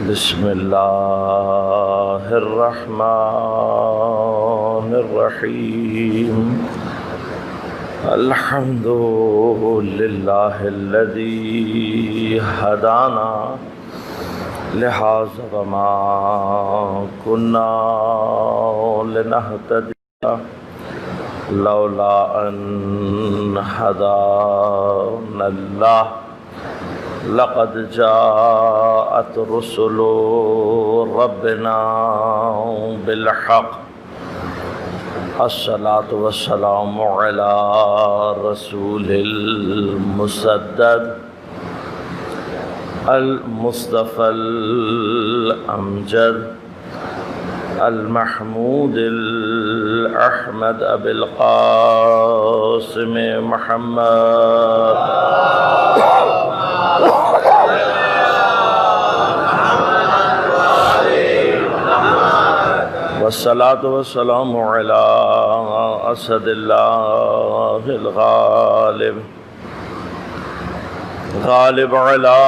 بسم اللہ الرحمن الرحیم الحمد للہ الذی ہدانا لہذا وما كنا لنهتدی لولا ان ہدانا اللہ لقد جاءت رسل ربنا بالحق الصلاة والسلام على رسول المسدد المصطفى الأمجد المحمود الأحمد أبي القاسم محمد والصلاة والسلام على أسد الله الغالب غالب على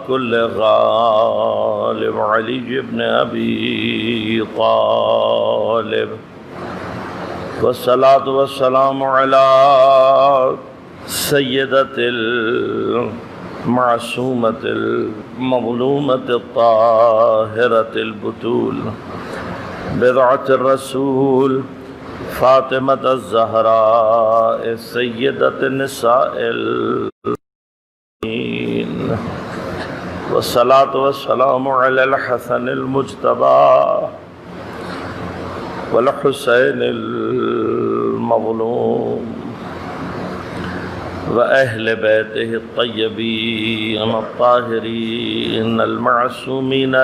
كل غالب علي بن أبي طالب والصلاة والسلام على سيدة المعصومة المظلومة الطاهرة البتول بضعة الرسول فاطمة الزهراء سيدة النساء العالمين والصلاة والسلام على الحسن المجتبى والحسين المظلوم وأهل بيته الطيبين الطاهرين المعصومين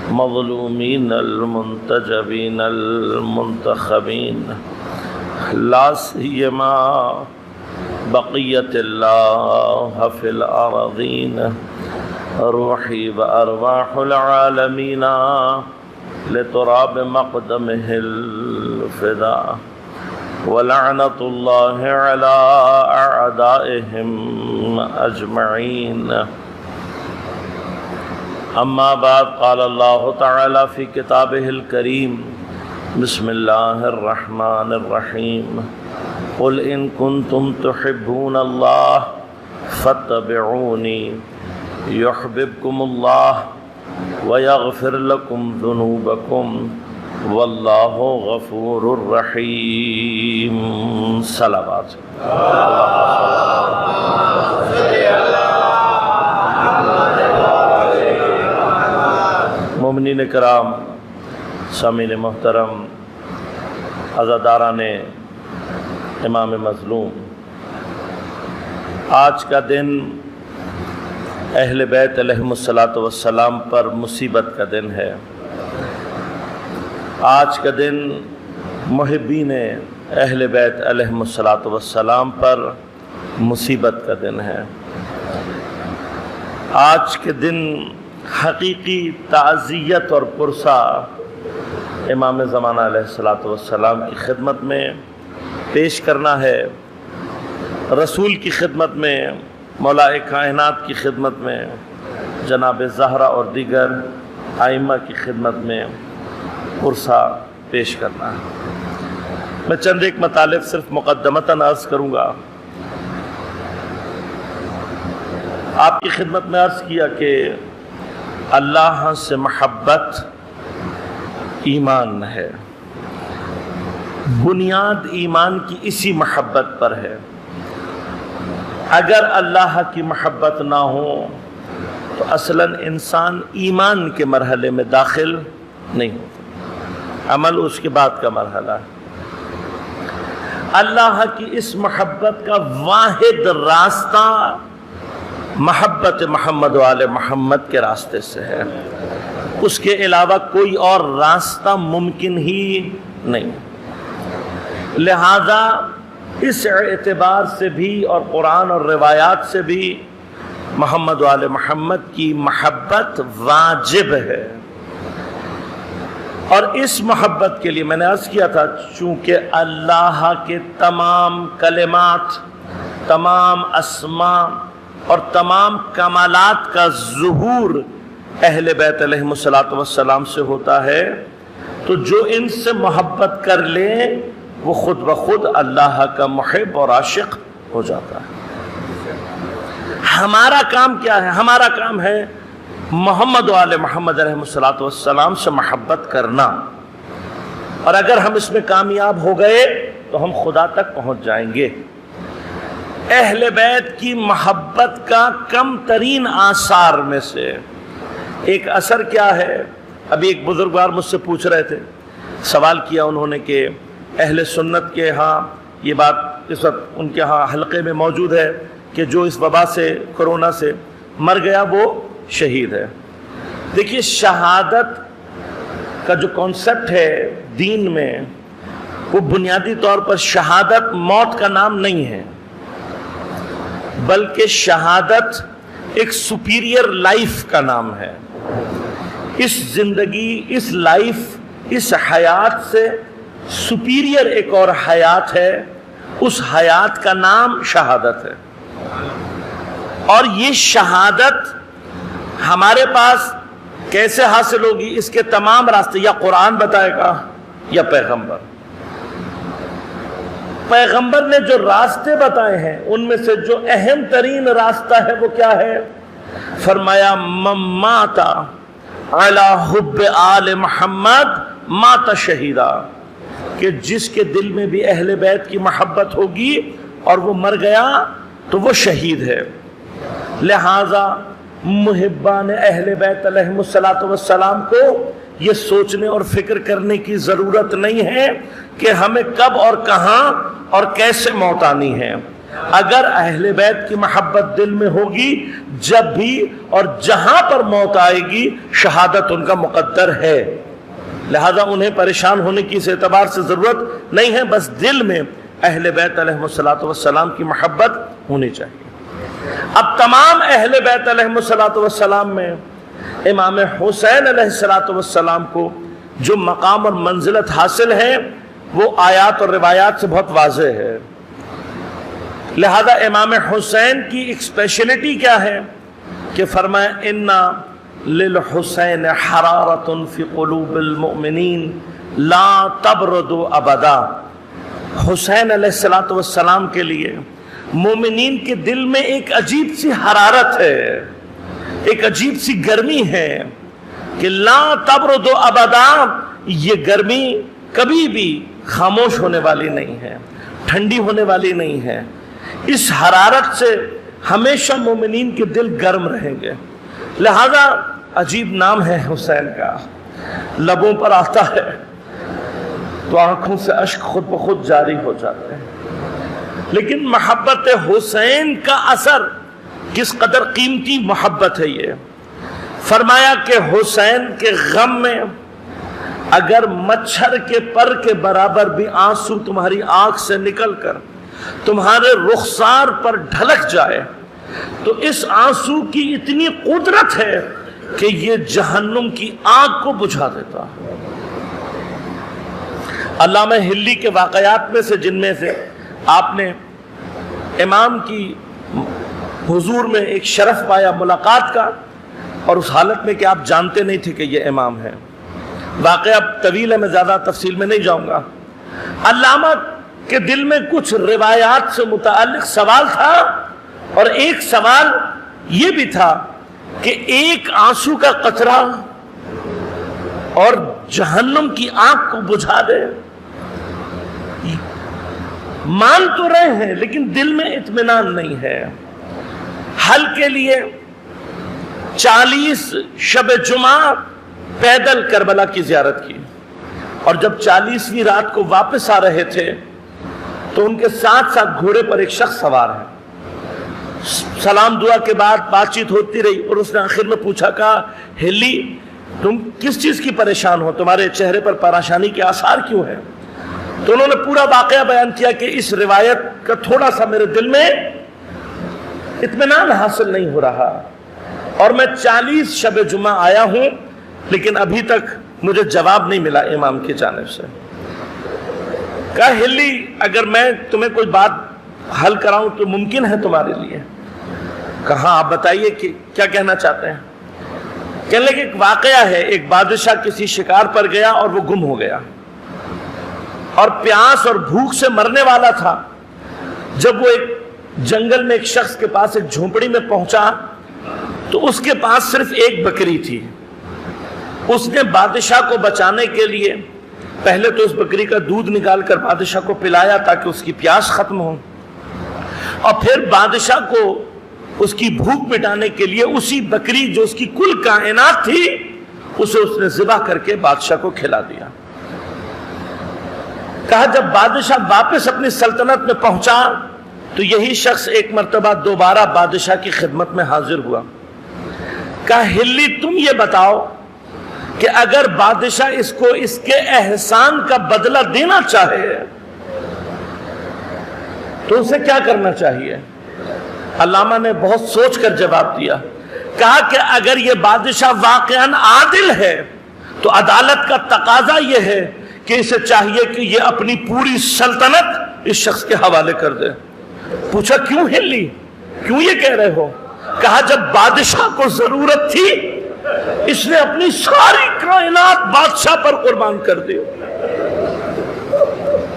المظلومين المنتجبين المنتخبين لا سيما بقية الله في الأراضين روحي وأرواح العالمين لتراب مقدمه الفداء ولعنة الله على أعدائهم أجمعين اما بعد قال الله تعالى في كتابه الكريم بسم الله الرحمن الرحيم قل إن كنتم تحبون الله فاتبعوني يحببكم الله ويغفر لكم ذنوبكم والله غفور رحيم صلوات مومنین کرام، سامعین محترم، عزاداران امام مظلوم، آج کا دن اہل بیت علیہم السلام پر مصیبت کا دن ہے۔ آج کا دن محبین اہل بیت علیہم السلام پر مصیبت کا دن ہے۔ آج کے دن حقیقی تعزیت اور پرسہ امام زمانہ علیہ السلام کی خدمت میں پیش کرنا ہے، رسول کی خدمت میں، مولا کائنات کی خدمت میں، جناب زہرا اور دیگر ائمہ کی خدمت میں پرسہ پیش کرنا ہے۔ میں چند ایک مطالب صرف مقدمتاً عرض کروں گا۔ آپ کی خدمت میں عرض کیا کہ اللہ سے محبت ایمان ہے، بنیاد ایمان کی اسی محبت پر ہے۔ اگر اللہ کی محبت نہ ہو تو اصلاً انسان ایمان کے مرحلے میں داخل نہیں ہوتا، عمل اس کے بعد کا مرحلہ ہے۔ اللہ کی اس محبت کا واحد راستہ محبت محمد و آل محمد کے راستے سے ہے، اس کے علاوہ کوئی اور راستہ ممکن ہی نہیں۔ لہذا اس اعتبار سے بھی اور قرآن اور روایات سے بھی محمد و آل محمد کی محبت واجب ہے، اور اس محبت کے لیے میں نے عرض کیا تھا چونکہ اللہ کے تمام کلمات، تمام اسماء اور تمام کمالات کا ظہور اہل بیت علیہم السلام سے ہوتا ہے تو جو ان سے محبت کر لے وہ خود بخود اللہ کا محب اور عاشق ہو جاتا ہے۔ ہمارا کام کیا ہے؟ ہمارا کام ہے محمد و آل محمد علیہ السلام سے محبت کرنا، اور اگر ہم اس میں کامیاب ہو گئے تو ہم خدا تک پہنچ جائیں گے۔ اہل بیت کی محبت کا کم ترین آثار میں سے ایک اثر کیا ہے؟ ابھی ایک بزرگوار مجھ سے پوچھ رہے تھے، سوال کیا انہوں نے کہ اہل سنت کے ہاں یہ بات اس وقت ان کے ہاں حلقے میں موجود ہے کہ جو اس وبا سے، کرونا سے مر گیا وہ شہید ہے۔ دیکھیے، شہادت کا جو کانسیپٹ ہے دین میں، وہ بنیادی طور پر شہادت موت کا نام نہیں ہے، بلکہ شہادت ایک سپیریئر لائف کا نام ہے۔ اس زندگی، اس لائف، اس حیات سے سپیریئر ایک اور حیات ہے، اس حیات کا نام شہادت ہے۔ اور یہ شہادت ہمارے پاس کیسے حاصل ہوگی؟ اس کے تمام راستے یا قرآن بتائے گا یا پیغمبر۔ پیغمبر نے جو راستے بتائے ہیں ان میں سے جو اہم ترین راستہ ہے وہ کیا ہے؟ فرمایا من مات علی حب آل محمد مات شہیدا، کہ جس کے دل میں بھی اہل بیت کی محبت ہوگی اور وہ مر گیا تو وہ شہید ہے۔ لہذا محبان اہل بیت علیہم السلام کو یہ سوچنے اور فکر کرنے کی ضرورت نہیں ہے کہ ہمیں کب اور کہاں اور کیسے موت آنی ہے۔ اگر اہل بیت کی محبت دل میں ہوگی، جب بھی اور جہاں پر موت آئے گی شہادت ان کا مقدر ہے۔ لہذا انہیں پریشان ہونے کی اس اعتبار سے ضرورت نہیں ہے، بس دل میں اہل بیت علیہم السلام کی محبت ہونی چاہیے۔ اب تمام اہل بیت علیہم السلام میں امام حسین علیہ السلام کو جو مقام اور منزلت حاصل ہے وہ آیات اور روایات سے بہت واضح ہے۔ لہذا امام حسین کی ایک اسپیشلٹی کیا ہے کہ فرمایا اِنَّا لِلْحُسَيْنِ حَرَارَةٌ فِي قُلُوبِ الْمُؤْمِنِينَ لَا تَبْرُدُ أَبَدًا۔ حسین علیہ السلام کے لیے مومنین کے دل میں ایک عجیب سی حرارت ہے، ایک عجیب سی گرمی ہے کہ لا تبرد ابدا، یہ گرمی کبھی بھی خاموش ہونے والی نہیں ہے، ٹھنڈی ہونے والی نہیں ہے۔ اس حرارت سے ہمیشہ مومنین کے دل گرم رہیں گے۔ لہذا عجیب نام ہے حسین کا، لبوں پر آتا ہے تو آنکھوں سے اشک خود بخود جاری ہو جاتے ہیں، لیکن محبت حسین کا اثر کس قدر قیمتی محبت ہے یہ۔ فرمایا کہ حسین کے غم میں اگر مچھر کے پر کے برابر بھی آنسو تمہاری آنکھ سے نکل کر تمہارے رخسار پر ڈھلک جائے تو اس آنسو کی اتنی قدرت ہے کہ یہ جہنم کی آگ کو بجھا دیتا ہے۔ علامہ ہلی کے واقعات میں سے جن میں سے آپ نے امام کی حضور میں ایک شرف پایا ملاقات کا، اور اس حالت میں کہ آپ جانتے نہیں تھے کہ یہ امام ہے۔ واقعہ طویل ہے، میں زیادہ تفصیل میں نہیں جاؤں گا۔ علامہ کے دل میں کچھ روایات سے متعلق سوال تھا، اور ایک سوال یہ بھی تھا کہ ایک آنسو کا قطرہ اور جہنم کی آگ کو بجھا دے۔ مان تو رہے ہیں لیکن دل میں اطمینان نہیں ہے۔ حل کے لیے 40 شب جمعہ پیدل کربلا کی زیارت کی، اور جب 40ویں رات کو واپس آ رہے تھے تو ان کے ساتھ ساتھ گھوڑے پر ایک شخص سوار ہے۔ سلام دعا کے بعد بات چیت ہوتی رہی، اور اس نے آخر میں پوچھا، کہا ہلی تم کس چیز کی پریشان ہو، تمہارے چہرے پر پریشانی کے آثار کیوں ہیں؟ تو انہوں نے پورا واقعہ بیان کیا کہ اس روایت کا تھوڑا سا میرے دل میں اطمینان حاصل نہیں ہو رہا، اور میں 40 شب جمعہ آیا ہوں لیکن ابھی تک مجھے جواب نہیں ملا امام کی جانب سے۔ کہا ہلی اگر میں تمہیں کوئی بات حل کراؤں تو ممکن ہے تمہارے لیے؟ کہا آپ بتائیے کہ کیا کہنا چاہتے ہیں؟ کہنے لگے ایک واقعہ ہے، ایک بادشاہ کسی شکار پر گیا اور وہ گم ہو گیا اور پیاس اور بھوک سے مرنے والا تھا۔ جب وہ ایک جنگل میں ایک شخص کے پاس ایک جھونپڑی میں پہنچا تو اس کے پاس صرف ایک بکری تھی۔ اس نے بادشاہ کو بچانے کے لیے پہلے تو اس بکری کا دودھ نکال کر بادشاہ کو پلایا تاکہ اس کی پیاس ختم ہو، اور پھر بادشاہ کو اس کی بھوک مٹانے کے لیے اسی بکری جو اس کی کل کائنات تھی اسے اس نے ذبح کر کے بادشاہ کو کھلا دیا۔ کہا جب بادشاہ واپس اپنی سلطنت میں پہنچا تو یہی شخص ایک مرتبہ دوبارہ بادشاہ کی خدمت میں حاضر ہوا۔ کہا ہلی تم یہ بتاؤ کہ اگر بادشاہ اس کو اس کے احسان کا بدلہ دینا چاہے تو اسے کیا کرنا چاہیے؟ علامہ نے بہت سوچ کر جواب دیا، کہا کہ اگر یہ بادشاہ واقعاً عادل ہے تو عدالت کا تقاضا یہ ہے کہ اسے چاہیے کہ یہ اپنی پوری سلطنت اس شخص کے حوالے کر دے۔ پوچھا کیوں ہلی، کیوں یہ کہہ رہے ہو؟ کہا جب بادشاہ کو ضرورت تھی اس نے اپنی ساری کائنات بادشاہ پر قربان کر دی،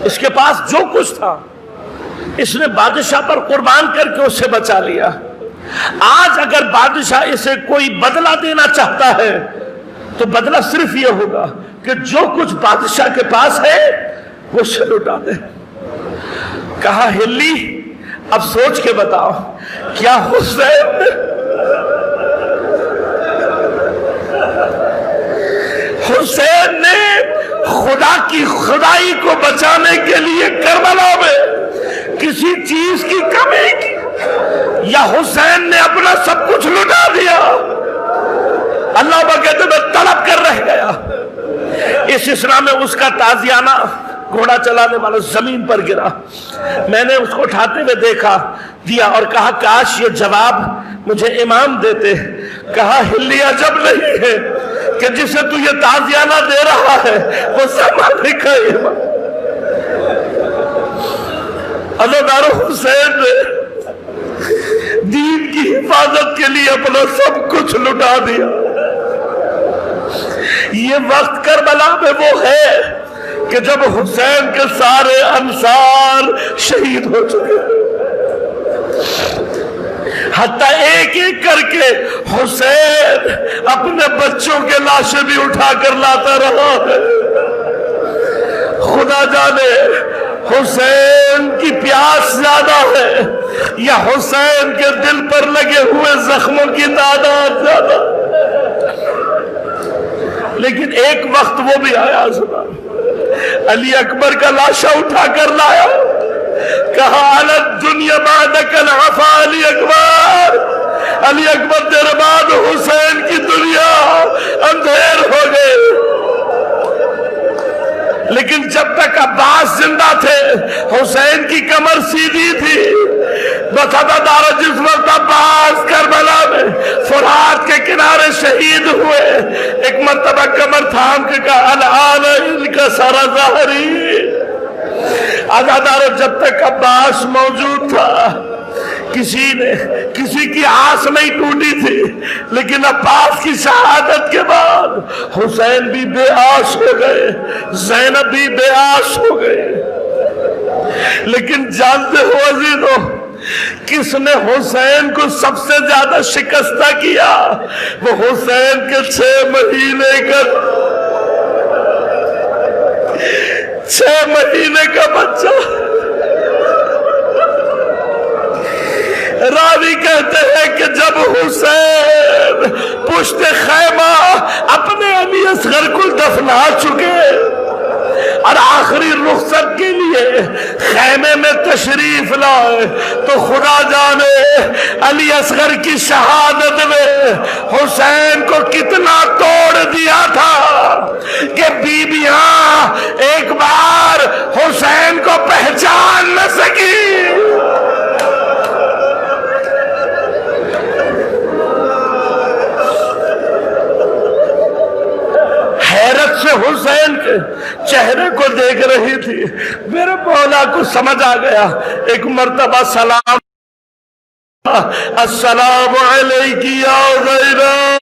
اس کے پاس جو کچھ تھا اس نے بادشاہ پر قربان کر کے اسے بچا لیا۔ آج اگر بادشاہ اسے کوئی بدلہ دینا چاہتا ہے تو بدلہ صرف یہ ہوگا کہ جو کچھ بادشاہ کے پاس ہے وہ اسے لوٹا دے۔ کہا ہلی اب سوچ کے بتاؤ کیا حسین نے خدا کی خدائی کو بچانے کے لیے کربلا میں کسی چیز کی کمی کی، یا حسین نے اپنا سب کچھ لٹا دیا؟ اللہ کہتے میں طلب کر رہ گیا۔ اس اسلام میں اس کا تازیانہ گھوڑا چلانے والا زمین پر گرا، میں نے اس کو اٹھاتے ہوئے دیکھا، دیا اور کہا کاش یہ جواب مجھے امام دیتے۔ کہا ہلی عجب نہیں ہے کہ جسے تو یہ تازیانہ دے رہا ہے وہ زمانے کا امام۔ عزادار حسین نے دین کی حفاظت کے لیے اپنا سب کچھ لٹا دیا۔ یہ وقت کربلا میں وہ ہے کہ جب حسین کے سارے انصار شہید ہو چکے، حتیٰ ایک ایک کر کے حسین اپنے بچوں کے لاشیں بھی اٹھا کر لاتا رہا ہے۔ خدا جانے حسین کی پیاس زیادہ ہے یا حسین کے دل پر لگے ہوئے زخموں کی تعداد زیادہ، لیکن ایک وقت وہ بھی آیا علی اکبر کا لاشا اٹھا کر لایا، کہا علت دنیا بعدک العفا علی اکبر، علی اکبر تیرے بعد حسین کی دنیا اندھیر ہو گئے۔ لیکن جب تک عباس زندہ تھے حسین کی کمر سیدھی تھی۔ بس عزادارو جس وقت عباس کربلا میں فرات کے کنارے شہید ہوئے، ایک مرتبہ کمر تھام کے کہا الآن ان کا سارا ظاہری۔ عزادارو جب تک عباس موجود تھا کسی کی آس نہیں ٹوٹی تھی، لیکن عباس کی شہادت کے بعد حسین بھی بے آس ہو گئے، زینب بھی بے آس ہو گئے۔ لیکن جانتے ہو عزیزو کس نے حسین کو سب سے زیادہ شکستہ کیا؟ وہ حسین کے 6 مہینے کا بچہ۔ راوی کہتے ہیں کہ جب حسین پشت خیمہ اپنے امی اصغر کو دفنا چکے اور آخری رخصت کے لیے خیمے میں تشریف لائے تو خدا جانے علی اصغر کی شہادت میں حسین کو کتنا توڑ دیا تھا کہ بیویاں ایک بار حسین کو پہچان نہ سکی۔ حیرت سے حسین کے چہرے کو دیکھ رہی تھی۔ میرے مولا کو سمجھ آ گیا۔ ایک مرتبہ سلام السلام علیکی یا زینب،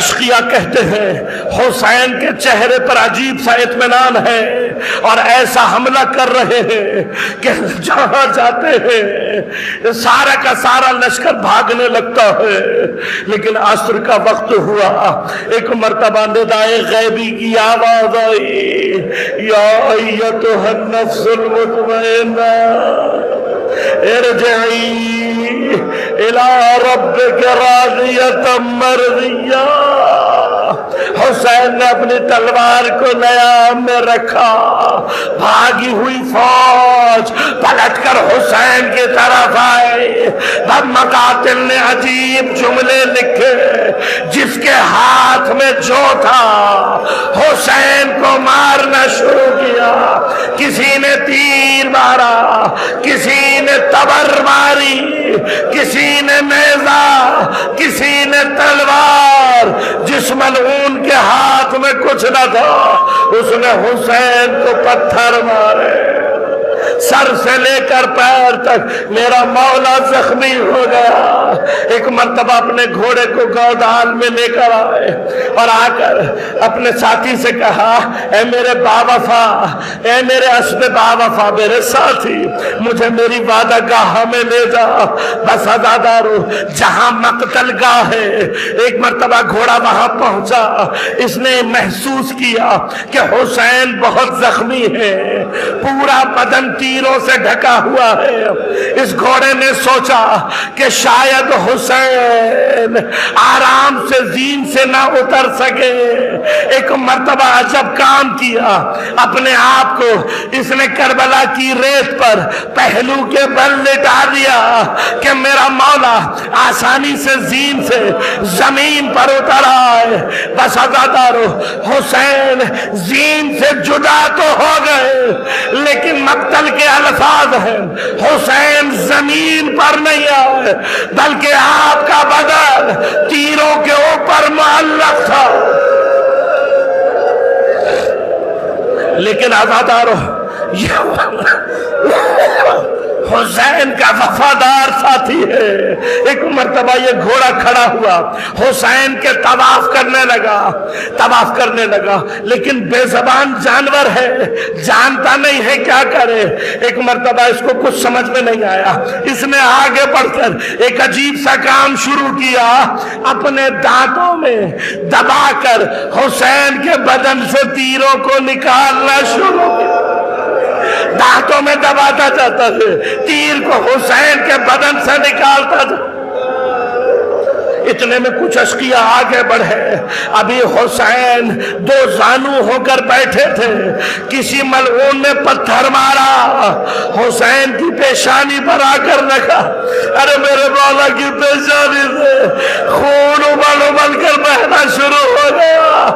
اشقیاء کہتے ہیں حسین کے چہرے پر عجیب سا اطمینان ہے اور ایسا حملہ کر رہے ہیں کہ جہاں جاتے ہیں سارا کا سارا لشکر بھاگنے لگتا ہے۔ لیکن عصر کا وقت ہوا، ایک مرتبہ ندائے غیبی کی آواز آئی، یا ایتھا النفس المطمئنہ ارجعی الی ربک راضیۃ مرضیہ۔ حسین نے اپنی تلوار کو نیام میں رکھا، بھاگی ہوئی فوج پلٹ کر حسین کی طرف آئے۔ تب مقاتل نے عجیب جملے لکھے، جس کے ہاتھ میں جو تھا حسین کو مارنا شروع کیا۔ کسی نے تیر مارا، کسی نے تبر ماری، کسی نے نیزہ، کسی نے تلوار۔ جس ملعون کے ہاتھ میں کچھ نہ تھا اس نے حسین کو پتھر مارے، سر سے لے کر پیر تک میرا مولا زخمی ہو گیا۔ ایک مرتبہ اپنے گھوڑے کو گودال میں لے کر آئے اور آ کر اپنے ساتھی سے کہا، اے میرے باوفا، اے میرے اسب باوفا، میرے ساتھی، مجھے میری وعدہ گاہ میں لے جا۔ بس عزادارو، جہاں مقتل گاہ ہے، ایک مرتبہ گھوڑا وہاں پہنچا، اس نے محسوس کیا کہ حسین بہت زخمی ہے، پورا بدن تیروں سے ڈھکا ہوا ہے۔ اس گھوڑے نے سوچا کہ شاید حسین آرام سے زین سے نہ اتر سکے۔ ایک مرتبہ عجب کام کیا، اپنے آپ کو اس نے کربلا کی ریت پر پہلو کے بل لٹا دیا کہ میرا مولا آسانی سے زین سے زمین پر اتر آئے۔ بس عزادارو، حسین زین سے جدا تو ہو گئے لیکن مقتل کے الفاظ ہیں، حسین زمین پر نہیں آئے بلکہ آپ کا بدن تیروں کے اوپر معلق تھا۔ لیکن عزادارو، حسین کا وفادار ساتھی ہے۔ ایک مرتبہ یہ گھوڑا کھڑا ہوا، حسین کے طواف کرنے لگا لیکن بے زبان جانور ہے، جانتا نہیں ہے کیا کرے۔ ایک مرتبہ اس کو کچھ سمجھ میں نہیں آیا، اس نے آگے بڑھ کر ایک عجیب سا کام شروع کیا، اپنے دانتوں میں دبا کر حسین کے بدن سے تیروں کو نکالنا شروع کیا۔ دانتوں میں دباتا جاتا ہے، تیر کو حسین کے بدن سے نکالتا تھا۔ اتنے میں کچھ اشقیاء آگے بڑھے، ابھی حسین دو زانو ہو کر بیٹھے تھے، کسی ملعون نے پتھر مارا، حسین کی پیشانی پر آ کر رکھا۔ ارے میرے مولا کی پیشانی سے خون ابل کر بہنا شروع ہو گیا۔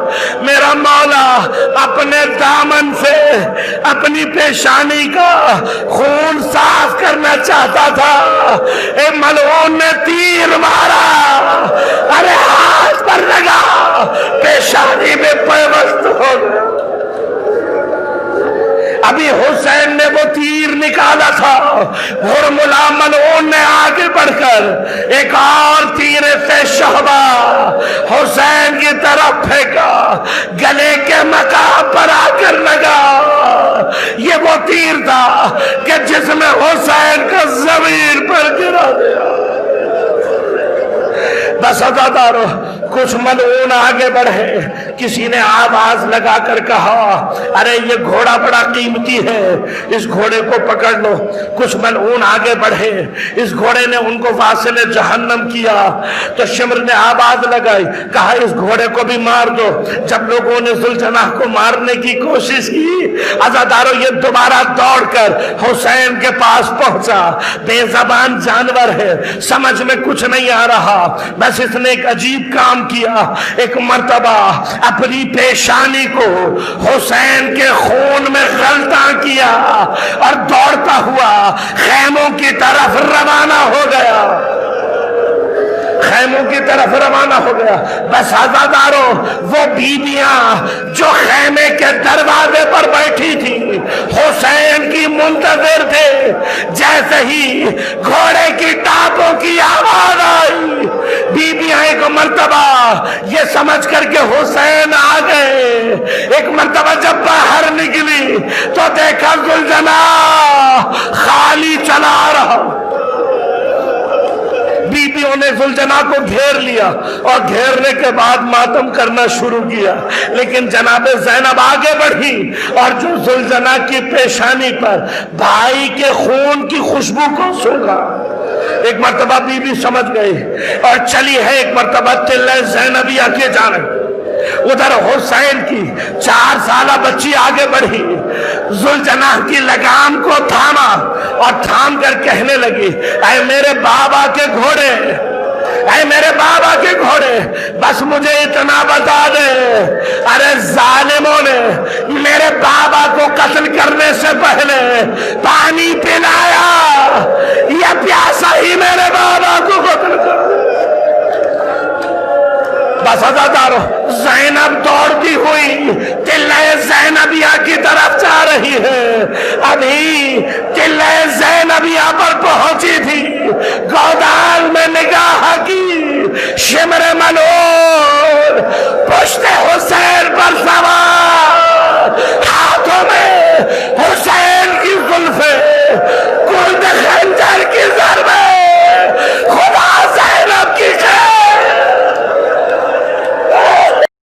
میرا مولا اپنے دامن سے اپنی پیشانی کا خون صاف کرنا چاہتا تھا، اے ملعون نے تیر مارا، ارے ہاتھ پر لگا، پیشانی میں پیوست ہو گیا۔ ابھی حسین نے وہ تیر نکالا تھا، ہرملا ملعون نے آگے بڑھ کر ایک اور تیر سے شہبہ حسین کی طرف پھینکا، گلے کے مقام پر آ کر لگا۔ یہ وہ تیر تھا کہ جس میں حسین کا زمین پر گرا دیا۔ بس عزادارو، کچھ ملعون آگے بڑھے، کسی نے آواز لگا کر کہا، ارے یہ گھوڑا بڑا قیمتی ہے، اس گھوڑے کو پکڑ لو۔ کچھ ملعون آگے بڑھے، اس گھوڑے نے ان کو واصل جہنم کیا۔ تو شمر نے آواز لگائی، کہا اس گھوڑے کو بھی مار دو۔ جب لوگوں نے ذوالجناح کو مارنے کی کوشش کی، عزادارو یہ دوبارہ دوڑ کر حسین کے پاس پہنچا۔ بے زبان جانور ہے، سمجھ میں کچھ نہیں آ رہا، بس اس نے ایک عجیب کام کیا۔ ایک مرتبہ اپنی پیشانی کو حسین کے خون میں غلطاں کیا اور دوڑتا ہوا خیموں کی طرف روانہ ہو گیا۔ بس عزادارو، وہ بیویاں جو خیمے کے دروازے پر بیٹھی تھی حسین کی منتظر تھے، جیسے ہی گھوڑے کی ٹاپوں کی آواز آئی بیویاں ایک مرتبہ یہ سمجھ کر کے حسین آ گئے، ایک مرتبہ جب باہر نکلی تو دیکھا ذوالجناح خالی چلا رہا۔ بیویوں نے ذوالجناح کو گھیر لیا اور گھیرنے کے بعد ماتم کرنا شروع کیا، لیکن جناب زینب آگے بڑھی اور جو ذوالجناح کی پیشانی پر بھائی کے خون کی خوشبو کو سونگھا۔ ایک مرتبہ بیوی سمجھ گئی اور چلی ہے ایک مرتبہ تلہ زینبیہ کے جانب۔ ادھر حسین کی 4 سالہ بچی آگے بڑھی، ذوالجناح کی لگام کو تھاما اور تھام کر کہنے لگی، اے میرے بابا کے گھوڑے، اے میرے بابا کے گھوڑے، بس مجھے اتنا بتا دے، ارے ظالموں نے میرے بابا کو قتل کرنے سے پہلے پانی پلایا یا پیاسا ہی میرے بابا کو قتل کر دے۔ بس عزادارو، زینب دوڑتی ہوئی قلعہ زینبیہ کی طرف جا رہی ہے۔ ابھی قلعہ زینبیہ پر پہنچی